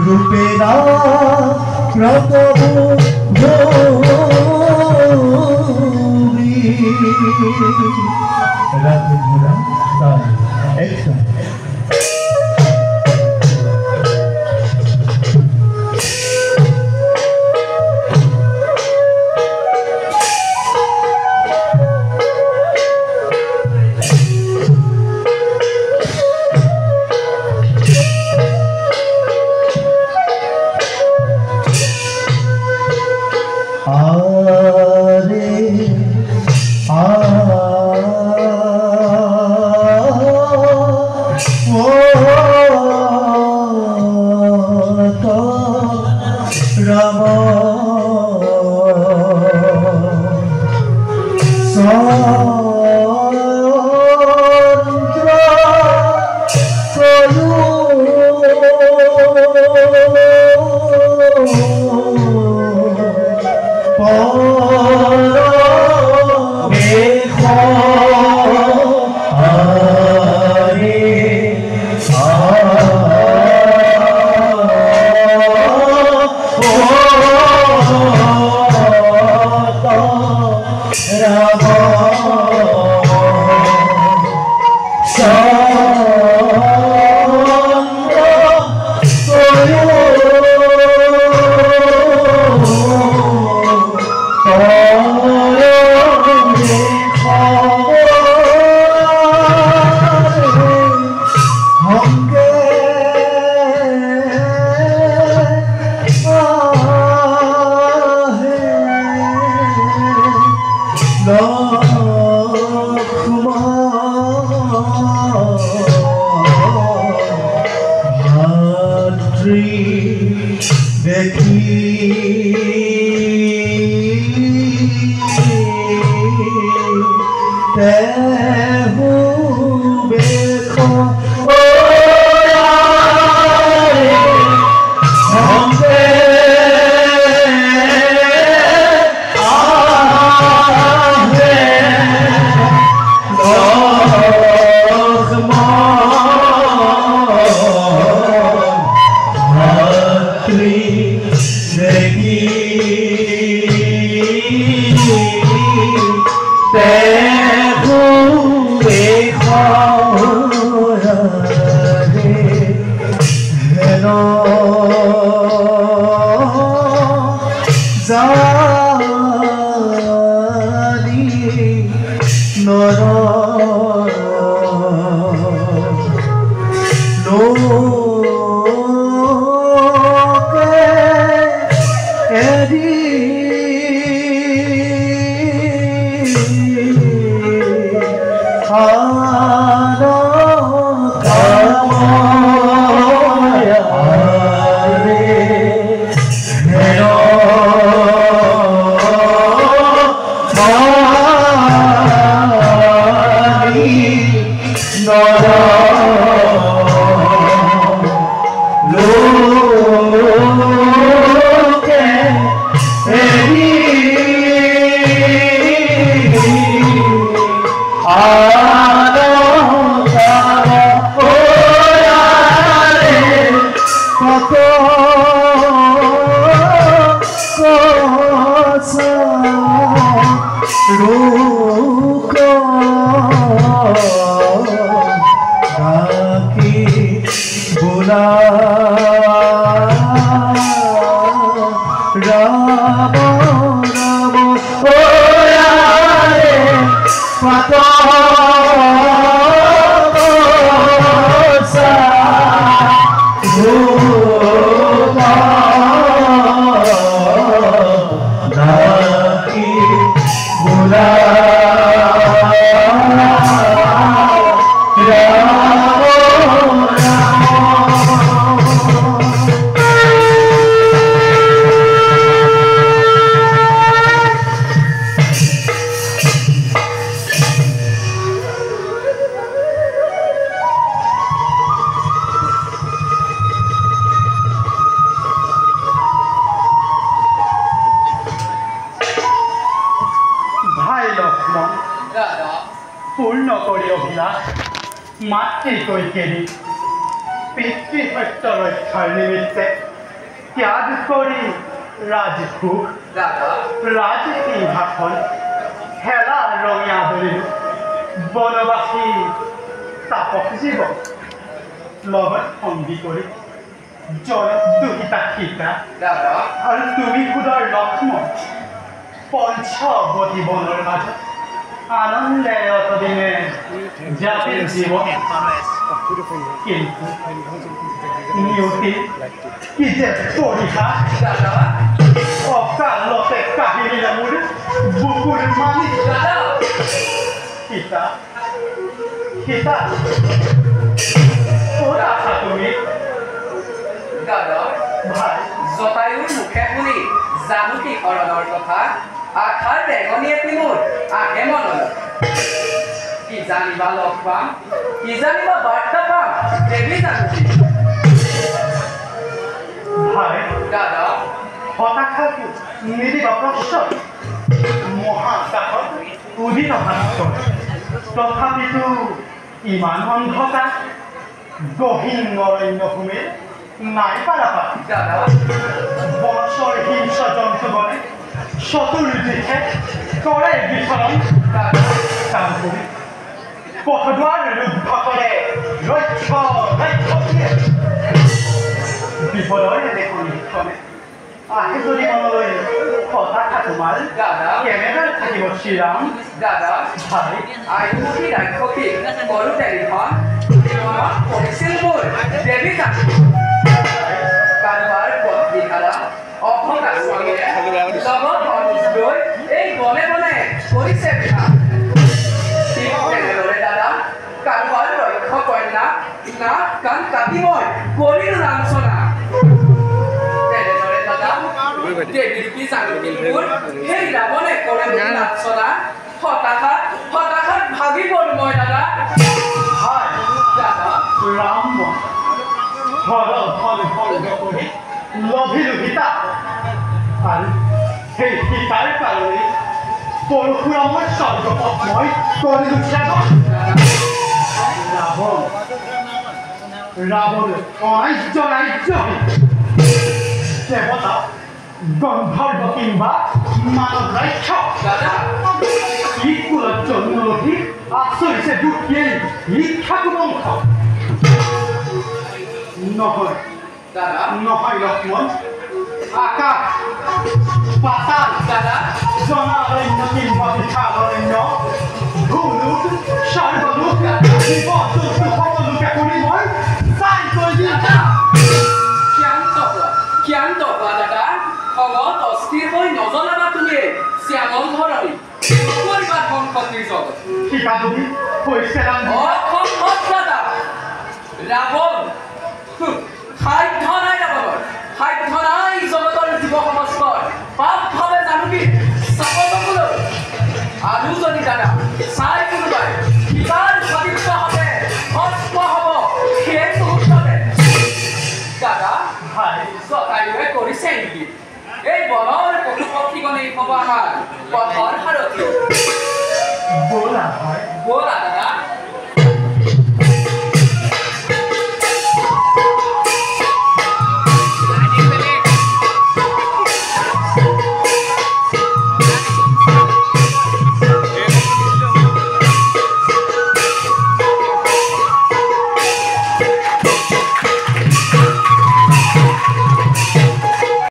रूपेरा रात भरा Ram পূৰ্ণ কৰি অভিলাষ মাতৃকৈ কেৰি পিতৃ সত্য ৰক্ষাৰ নিমিত্তে ত্যাগ কৰি ৰাজভোগ ৰাজসিংহাসন হেলা ৰঙিয়া ধৰিলো বনবাসী তাপস জীৱ লগত সংগী কৰি দুহিতা সীতা আৰু তুমি সুদৰ লক্ষ্মণ পঞ্চৱতী বনৰ মাজত আনন্দে অতদিনে জাতিৰ জীৱন কিন্তু নিয়তি কি যে পৰীক্ষা অকালতে কাহিনীৰে মোৰ বুকুৰ মানি সীতা সীতা ক'ত আছা তুমি ভাই জটায়ুৰ মুখে শুনি জানুকী শৰণৰ কথা আশাৰ বেঙনীয়ে তিমুৰ আহে মনলৈ কি জানিবা লগ পাম কি জানিবা বাৰ্তা পাম দেৱী জানুকী ভাই দাদা হতাশাটো নিদিবা প্ৰশ্ন মহাকাশত উদিত ভাস্কৰ তথাপিতো ইমান অন্ধকাৰ গহীন অৰণ্যভূমিৰ নাই পাৰাপাৰ দাদা বনচৰ হিংস জন্তুগণে চতুৰ্দিশে কৰে বিচৰণ তাৰোপৰি পথদুৱাৰ ৰুদ্ধ কৰে লক্ষ্য দিয়ে বিপদৰ দেখোন লিখনে আহে যদি মনলৈ হতাশা তোমাৰ কেনেদৰে থাকিব শ্ৰীৰাম দাদা ভাই আয়ুষী ৰাক্ষসী কৰোঁতে লিখন জীৱনত কৰিছিল মোৰ দেৱী জানুকী কাৰোবাৰ পত্নী হাৰা অভগা স্বামীয়ে লগত অনুজ লৈ এই বনে বনে কৰিছে বিবাহ ঠিক তেনেদৰে দাদা কাৰোবাৰ ৰক্ষ কন্যা নাক কাণ কাটি মই কৰিলো লাঞ্চনা তেনেদৰে দাদা দেৱীৰ কি জানুকীৰ সেই ৰাৱণে কৰে মোৰ লাঞ্চনা হতাশাত ভাগি গ'ল মই দাদা হয় দাদা ৰাম ধন ভংগ কৰি লভিলো সীতা আৰু সেই সীতাৰ কাৰণে পৰশুৰামৰ স্বৰ্গপথ মই কৰিলো ত্যাগ ৰাৱণ ৰাজ্য দেৱতা গন্ধৰ্ব কিংবা মানৱ ৰাক্ষস ই কুলত জন্ম লভি আচৰিছে দুখীয়ে শিক্ষাকু বংশ নহয় নহয় লক্ষ্মণ আকাশ পাতাল জনাৰণ্য কিংবা বিশালৰণ্য ভূলোক সৰ্বলোক জীৱ জন্তু সকলোকে কৰি মই চাই কৈ দিম ক্ষান্ত হোৱা দাদা খঙত অস্থিৰ হৈ নজনাবা তুমি শ্যামল ধৰণী কৰিবা ধ্বংস নিৰ্জত সীতা দেৱী হৈছে অসম্ভৱ দাদা ৰাৱণ সাধ্য নাই ৰাৱণৰ সাধ্য নাই জগতৰ জীৱ সমস্তৰ পাপভাৱে জানুকী চাবলৈ আৰু যদি দাদা চাই কোনোবাই কিবাৰ সতীৰ্থ হবে ভস্ম হ'ব সেই মুহূৰ্ততে দাদা জটায়ুৱে কৰিছে নেকি এই বনৰ পশু পক্ষীগণেই হ'ব আমাৰ পথৰ সাৰথী ব'লা হয় ব'লা